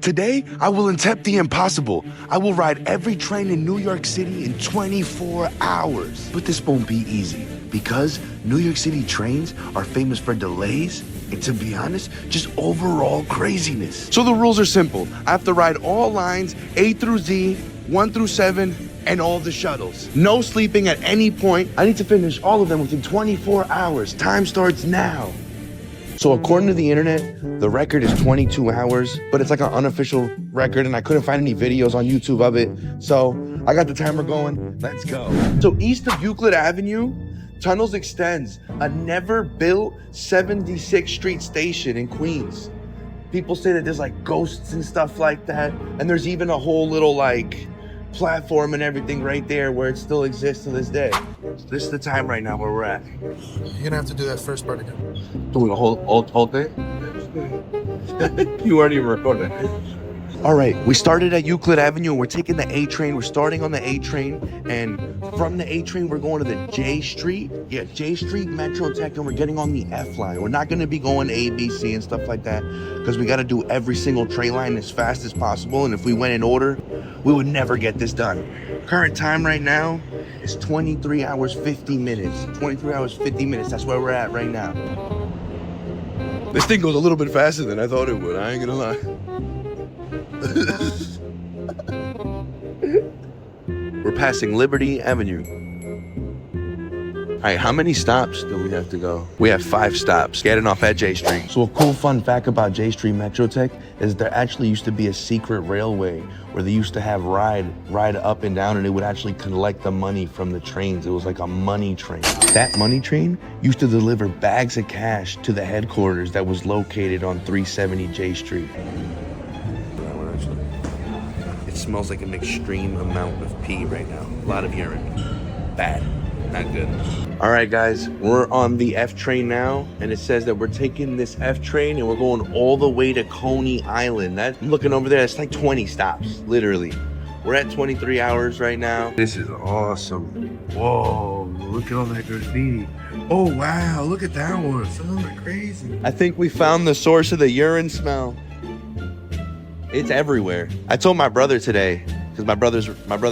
Today, I will attempt the impossible. I will ride every train in New York City in 24 hours. But this won't be easy because New York City trains are famous for delays and, to be honest, just overall craziness. So the rules are simple. I have to ride all lines A through Z, 1 through 7, and all the shuttles. No sleeping at any point. I need to finish all of them within 24 hours. Time starts now. So according to the internet, the record is 22 hours, but it's like an unofficial record and I couldn't find any videos on YouTube of it. So I got the timer going, let's go. So east of Euclid Avenue, Tunnels extends a never built 76th Street station in Queens. People say that there's like ghosts and stuff like that. And there's even a whole little like platform and everything right there where it still exists to this day. This is the time right now where we're at. You're gonna have to do that first part again. Doing a whole thing? You weren't even recording. All right, we started at Euclid Avenue and we're taking the A train. We're starting on the A train, and from the A train, we're going to the J Street. Yeah, J Street Metro Tech, and we're getting on the F line. We're not gonna be going A, B, C and stuff like that because we gotta do every single train line as fast as possible. And if we went in order, we would never get this done. Current time right now is 23 hours, 50 minutes. 23 hours, 50 minutes, that's where we're at right now. This thing goes a little bit faster than I thought it would, I ain't gonna lie. We're passing Liberty Avenue. All right, how many stops do we have to go? We have 5 stops, getting off at J Street. So a cool fun fact about J Street Metro Tech is there actually used to be a secret railway where they used to have ride up and down, and it would actually collect the money from the trains. It was like a money train. That money train used to deliver bags of cash to the headquarters that was located on 370 J Street. It smells like an extreme amount of pee right now. A lot of urine. Bad. Not good. All right, guys, we're on the F train now, and it says that we're taking this F train and we're going all the way to Coney Island. I'm looking over there, it's like 20 stops, literally. We're at 23 hours right now. This is awesome. Whoa, look at all that graffiti. Oh, wow, look at that one. Some of them are crazy. I think we found the source of the urine smell. It's everywhere. I told my brother today, because my brother's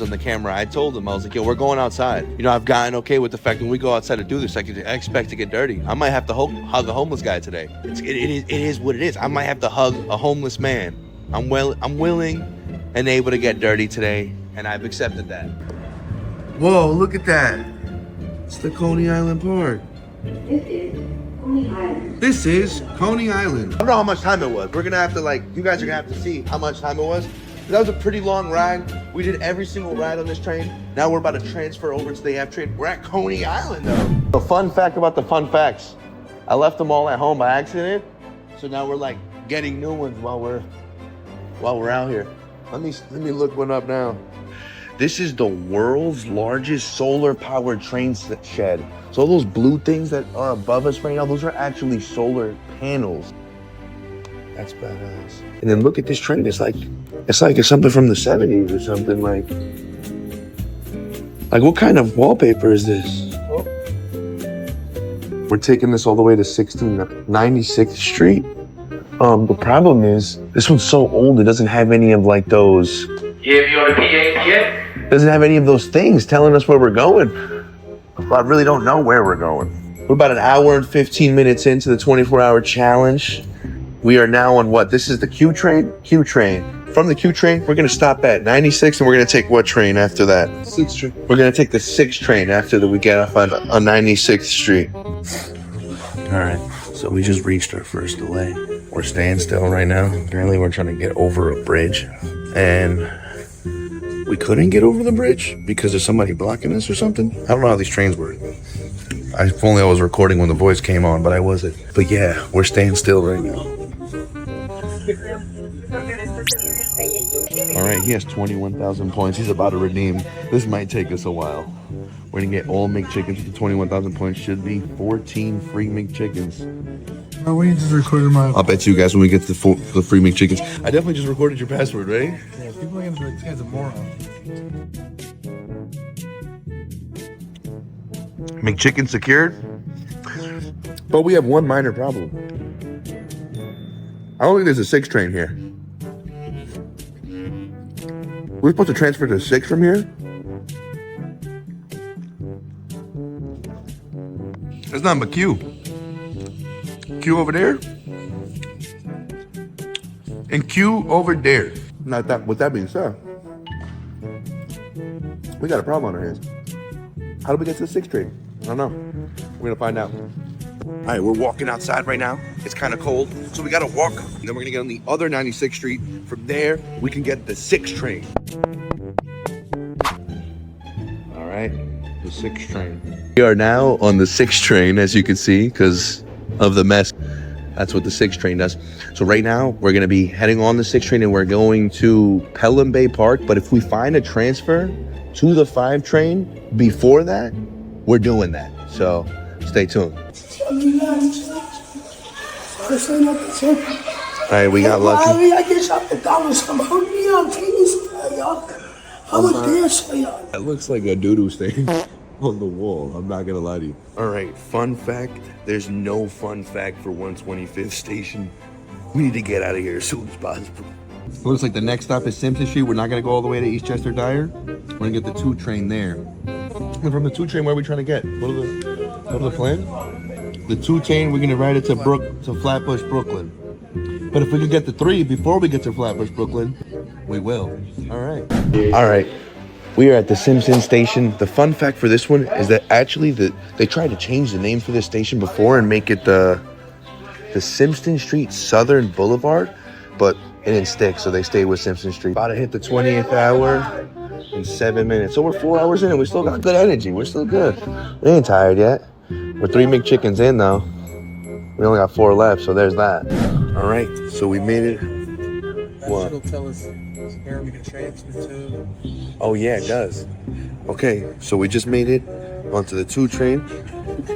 on the camera. I told him, I was like, yo, we're going outside. You know, I've gotten okay with the fact when we go outside to do this, I expect to get dirty. I might have to hug a homeless guy today. It is what it is. I might have to hug a homeless man. I'm willing and able to get dirty today, and I've accepted that. Whoa, look at that. It's the Coney Island Park. This is Coney Island. I don't know how much time it was. We're gonna have to you guys are gonna have to see how much time it was. That was a pretty long ride. We did every single ride on this train. Now we're about to transfer over to the F train. We're at Coney Island though. A fun fact about the fun facts. I left them all at home by accident. So now we're getting new ones while we're out here. Let me look one up now. This is the world's largest solar powered train shed. So those blue things that are above us right now, those are actually solar panels. That's badass. And then look at this train. It's like it's something from the 70s or something. Like what kind of wallpaper is this? Oh. We're taking this all the way to 1696th Street. The problem is this one's so old. It doesn't have any of those. Yeah, you want a PA yet? Doesn't have any of those things telling us where we're going. I really don't know where we're going. We're about an hour and 15 minutes into the 24-hour challenge. We are now on what? This is the Q train? Q train. From the Q train, we're gonna stop at 96 and we're gonna take what train after that? 6th train. We're gonna take the 6th train after that we get off on 96th Street. All right, so we just reached our first delay. We're staying still right now. Apparently we're trying to get over a bridge and we couldn't get over the bridge because there's somebody blocking us or something. I don't know how these trains work. If only I was recording when the voice came on, but I wasn't. But yeah, we're staying still right now. All right, he has 21,000 points. He's about to redeem. This might take us a while. We're gonna get all McChickens with the 21,000 points. Should be 14 free McChickens. Oh, we just recorded my... I'll bet you guys when we get to the free McChickens. I definitely just recorded your password, right? Yeah, people are gonna be like, this guy's a moron. McChicken secured? But we have one minor problem. I don't think there's a 6 train here. We're supposed to transfer to 6 from here? It's not but Q. Q over there? And Q over there. Not that. With that being said, we got a problem on our hands. How do we get to the 6th train? I don't know. We're gonna find out. All right, we're walking outside right now. It's kind of cold, so we gotta walk. And then we're gonna get on the other 96th Street. From there, we can get the 6th train. All right, the 6th train. We are now on the 6th train, as you can see, because of the mess. That's what the 6th train does. So right now, we're gonna be heading on the 6th train and we're going to Pelham Bay Park. But if we find a transfer to the 5 train before that, we're doing that. So stay tuned. All right, we got lucky. That looks like a doo-doo stain on the wall. I'm not gonna lie to you. All right, fun fact. There's no fun fact for 125th Station. We need to get out of here as soon as possible. It looks like the next stop is Simpson Street. We're not gonna go all the way to Eastchester Dyer. We're gonna get the 2 train there. And from the 2 train, where are we trying to get? What are the plan? The 2 train, we're gonna ride it to Flatbush, Brooklyn. But if we could get the 3 before we get to Flatbush, Brooklyn, we will. All right. All right. We are at the Simpson Station. The fun fact for this one is that actually they tried to change the name for this station before and make it the Simpson Street Southern Boulevard, but it didn't stick, so they stayed with Simpson Street. About to hit the 20th hour in 7 minutes. So we're 4 hours in and we still got good energy. We're still good. We ain't tired yet. We're 3 McChickens in though. We only got 4 left, so there's that. All right, so we made it. What? It'll tell us where we can transfer to. Oh yeah, it does. Okay, so we just made it onto the 2 train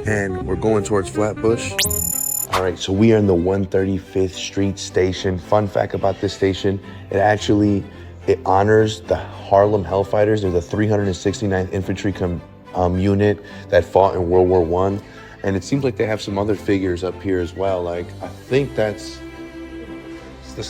and we're going towards Flatbush. All right, so we are in the 135th Street station. Fun fact about this station, it honors the Harlem Hellfighters. They're the 369th Infantry unit that fought in World War I. And it seems like they have some other figures up here as well. Like, I think this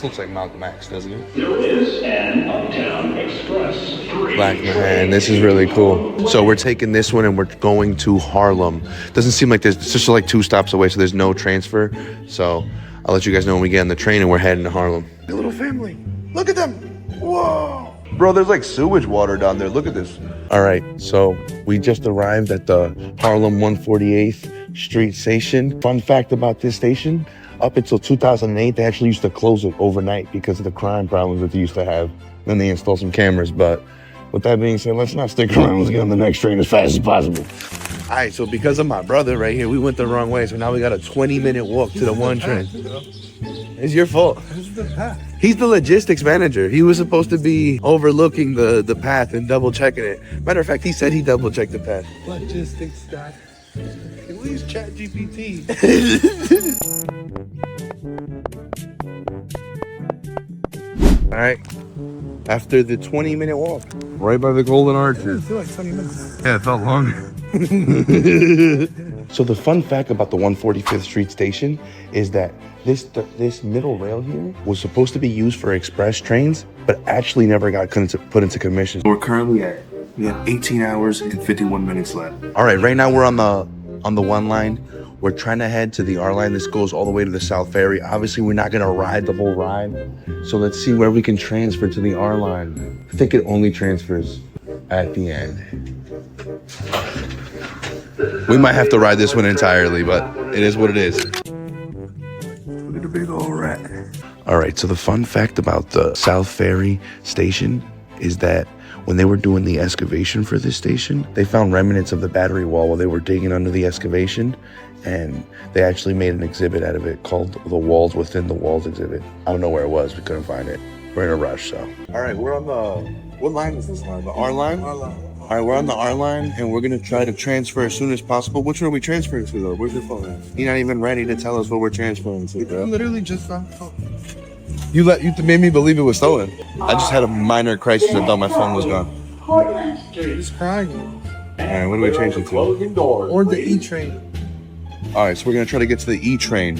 looks like Malcolm X, doesn't it? There is an Uptown Express 3. Black man, this is really cool. So we're taking this one and we're going to Harlem. Doesn't seem like it's just like 2 stops away, so there's no transfer. So I'll let you guys know when we get on the train and we're heading to Harlem. A little family, look at them. Whoa. Bro, there's like sewage water down there. Look at this. All right, so we just arrived at the Harlem 148th Street station. Fun fact about this station, up until 2008, they actually used to close it overnight because of the crime problems that they used to have. Then they installed some cameras, but with that being said, let's not stick around. Let's get on the next train as fast as possible. All right, so because of my brother right here, we went the wrong way, so now we got a 20-minute walk to the 1 train. It's your fault. He's the logistics manager. He was supposed to be overlooking the path and double checking it. Matter of fact, he said he double checked the path. Logistics guy. At least chat GPT. All right, after the 20-minute walk, right by the Golden Arch. It feel like 20 minutes. Yeah, it felt long. So the fun fact about the 145th Street station is that this middle rail here was supposed to be used for express trains, but actually never got put into commission. We're currently we have 18 hours and 51 minutes left. All right, right now we're on the 1 line. We're trying to head to the R line. This goes all the way to the South Ferry. Obviously, we're not gonna ride the whole ride. So let's see where we can transfer to the R line. I think it only transfers at the end. We might have to ride this one entirely, but it is what it is. Look at the big old rat. All right, so the fun fact about the South Ferry station is that when they were doing the excavation for this station, they found remnants of the battery wall while they were digging under the excavation, and they actually made an exhibit out of it called the Walls Within the Walls exhibit. I don't know where it was. We couldn't find it. We're in a rush, so. All right, we're on what line is this line? The R line? R line. All right, we're on the R line, and we're going to try to transfer as soon as possible. Which one are we transferring to, though? Where's your phone at? You're not even ready to tell us what we're transferring to, bro. I literally just found the phone. You made me believe it was stolen. I just had a minor crisis. I thought my phone was gone. He's crying. All right, what do we change it to? Or the E train. All right, so we're going to try to get to the E train.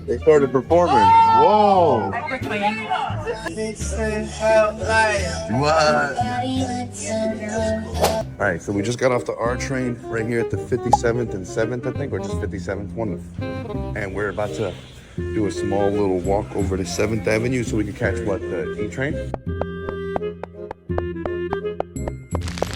They started performing. Whoa! What? All right, so we just got off the R train right here at the 57th and 7th, I think, or just 57th one. And we're about to do a small little walk over to 7th Avenue so we can catch what, the E train?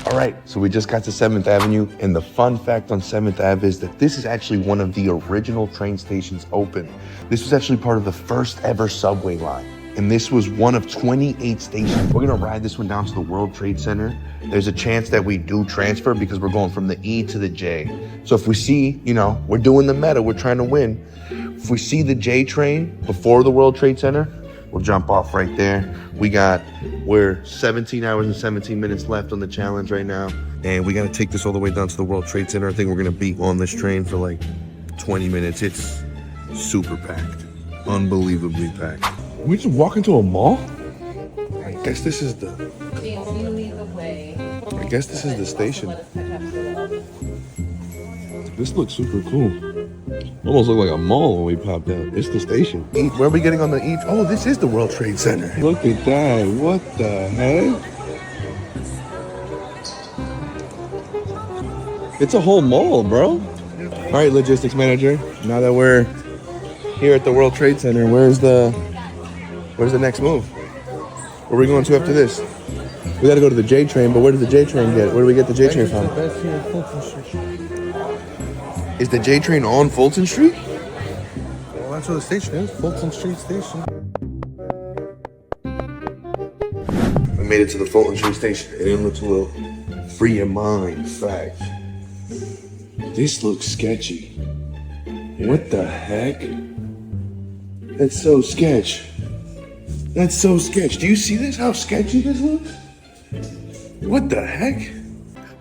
All right, so we just got to 7th Avenue, and the fun fact on 7th Ave is that this is actually one of the original train stations open. This was actually part of the first ever subway line, and this was one of 28 stations. We're gonna ride this one down to the World Trade Center. There's a chance that we do transfer because we're going from the E to the J. So if we see, you know, we're doing the meta, we're trying to win. If we see the J train before the World Trade Center, we'll jump off right there. We're 17 hours and 17 minutes left on the challenge right now. And we gotta take this all the way down to the World Trade Center. I think we're gonna be on this train for like 20 minutes. It's super packed, unbelievably packed. We just walk into a mall? I guess this is the station. This looks super cool. Almost look like a mall when we popped out. It's the station. Where are we getting on the E? Oh, this is the World Trade Center. Look at that. What the heck? It's a whole mall, bro. All right, logistics manager. Now that we're here at the World Trade Center, where's the next move? Where are we going to after this? We got to go to the J train, but where does the J train get? Where do we get the J train from? Is the J train on Fulton Street? Well, that's where the station is, Fulton Street Station. We made it to the Fulton Street Station, and it looks a little free your mind fact. This looks sketchy. What the heck? That's so sketch. That's so sketch. Do you see this? How sketchy this looks? What the heck?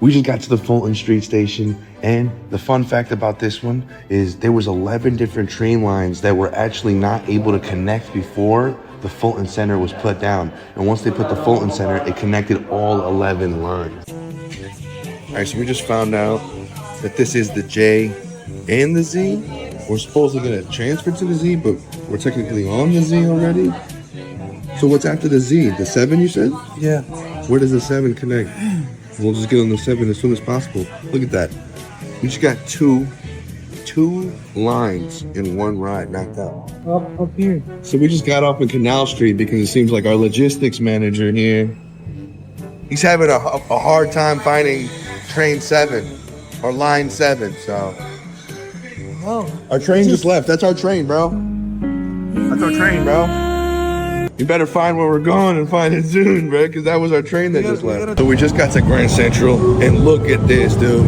We just got to the Fulton Street Station, and the fun fact about this one is there was 11 different train lines that were actually not able to connect before the Fulton Center was put down. And once they put the Fulton Center, it connected all 11 lines. All right, so we just found out that this is the J and the Z. We're supposedly gonna transfer to the Z, but we're technically on the Z already. So what's after the Z? The 7 you said? Yeah. Where does the 7 connect? We'll just get on the 7 as soon as possible. Look at that. We just got two lines in one ride knocked out. Up here. So we just got off in Canal Street because it seems like our logistics manager here, he's having a hard time finding train 7 or line 7. So our train just left. That's our train, bro. That's our train, bro. You better find where we're going and find it soon, bro, because that was our train that just left. So we just got to Grand Central, and look at this, dude.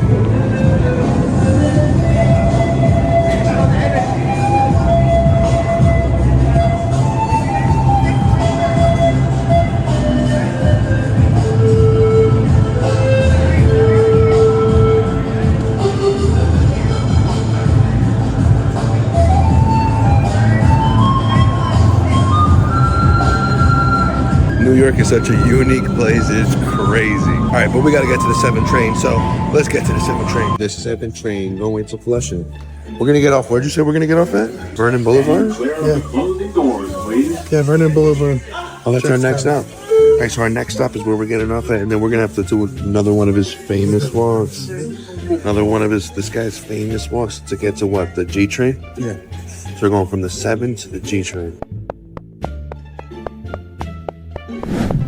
New York is such a unique place, it's crazy. All right, but we gotta get to the 7 train, so let's get to the 7 train. The 7 train going to Flushing. We're gonna get off, where'd you say we're gonna get off at? Vernon Boulevard? Yeah, Vernon Boulevard. Oh, that's our next stop. All right, so our next stop is where we're getting off at, and then we're gonna have to do another one of his famous walks. Another one of this guy's famous walks to get to what, the G train? Yeah. So we're going from the 7 to the G train.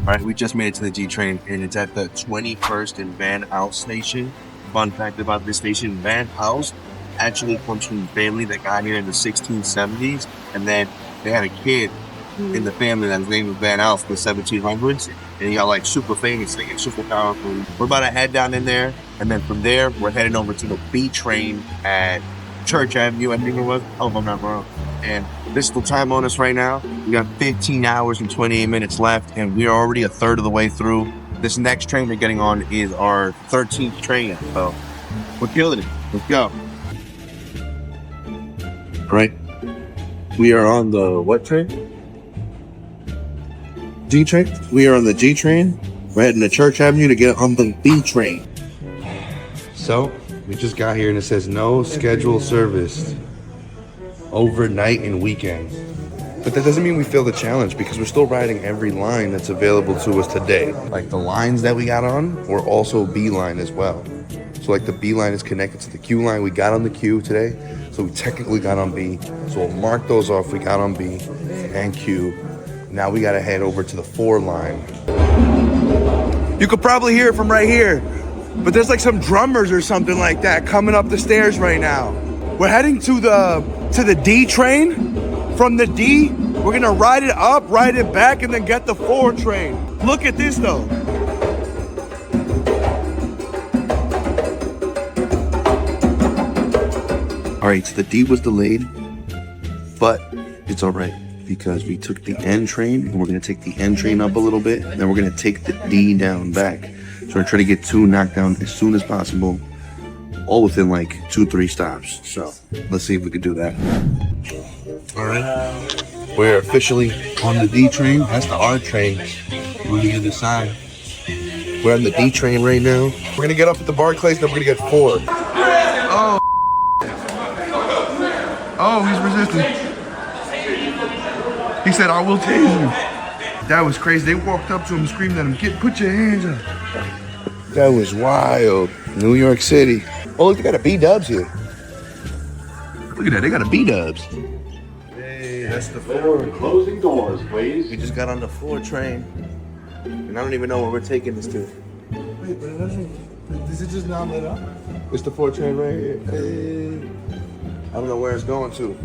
All right, we just made it to the G train, and it's at the 21st and Van House station. Fun fact about this station, Van House actually comes from a family that got here in the 1670s, and then they had a kid in the family that was named Van House in the 1700s, and he got like super famous, like super powerful. We're about to head down in there, and then from there, we're heading over to the B train at Church Avenue, I think it was. Oh, if I'm not wrong. And this is the time on us right now. We got 15 hours and 28 minutes left, and we are already a third of the way through. This next train we're getting on is our 13th train, so we're killing it. Let's go. All right. We are on the what train? G train? We are on the G train. We're heading to Church Avenue to get on the B train. So, we just got here and it says no schedule service. overnight and weekends. But that doesn't mean we fail the challenge because we're still riding every line that's available to us today. Like the lines that we got on were also B line as well. So like the B line is connected to the Q line. We got on the Q today, so we technically got on B. So we'll mark those off. We got on B and Q. Now we gotta head over to the 4 line. You could probably hear it from right here, but there's like some drummers or something like that coming up the stairs right now. We're heading to the D train. From the D, we're gonna ride it up, ride it back, and then get the 4 train. Look at this though. All right, so the D was delayed, but it's all right because we took the N train and we're gonna take the N train up a little bit, and then we're gonna take the D down back. So we're gonna try to get 2 knocked down as soon as possible, all within like 2-3 stops. So let's see if we could do that. All right, we're officially on the D train. That's the R train on the other side. We're on the D train right now. We're gonna get up at the Barclays, then we're gonna get 4. Oh, he's resisting. He said, "I will tase you." That was crazy. They walked up to him, screamed at him, "Put your hands up." That was wild. New York City. Oh, look, they got a B-dubs here. Look at that, they got a B-dubs. That's the 4. Closing doors, please. We just got on the 4 train, and I don't even know where we're taking this to. Wait, but it doesn't. Is it just now lit up? It's the 4 train right here. Hey. I don't know where it's going to.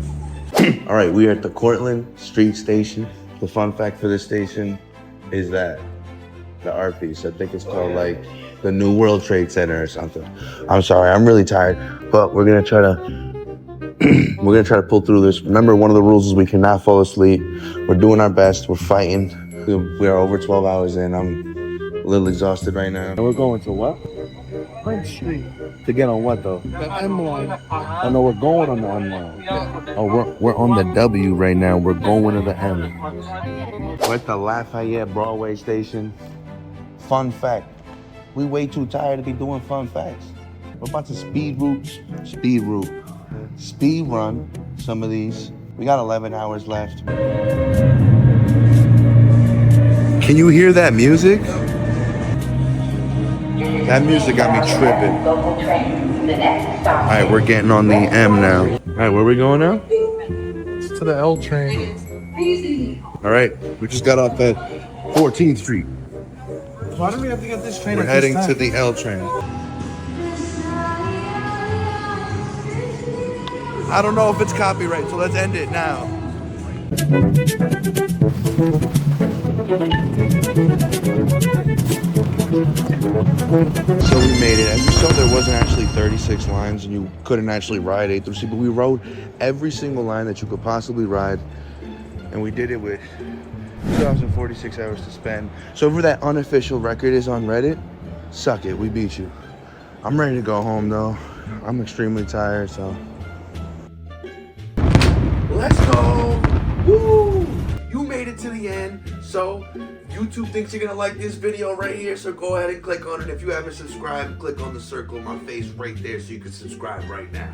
All right, we are at the Cortlandt Street Station. The fun fact for this station is that the art piece, I think it's called like the New World Trade Center or something. I'm sorry, I'm really tired, but we're gonna try to pull through this. Remember, one of the rules is we cannot fall asleep. We're doing our best. We're fighting. We are over 12 hours in. I'm a little exhausted right now. And we're going to what? Prince Street. To get on what though? The M line. I know we're going on the M line. Oh, we're on the W right now. We're going to the M. We're at the Lafayette Broadway station. Fun fact. We way too tired to be doing fun facts. We're about to speed run some of these. We got 11 hours left. Can you hear that music? That music got me tripping. All right, we're getting on the M now. All right, where are we going now? It's to the L train. All right, we just got off at 14th Street. Why do we have to get this train? We're heading to the L train. I don't know if it's copyright, so let's end it now. So we made it. As you saw, there wasn't actually 36 lines and you couldn't actually ride A through C, but we rode every single line that you could possibly ride, and we did it with 2,046 hours to spend. So if that unofficial record is on Reddit, suck it, we beat you. I'm ready to go home though. I'm extremely tired, so. Let's go! Woo! You made it to the end, so YouTube thinks you're gonna like this video right here, so go ahead and click on it. If you haven't subscribed, click on the circle in my face right there so you can subscribe right now.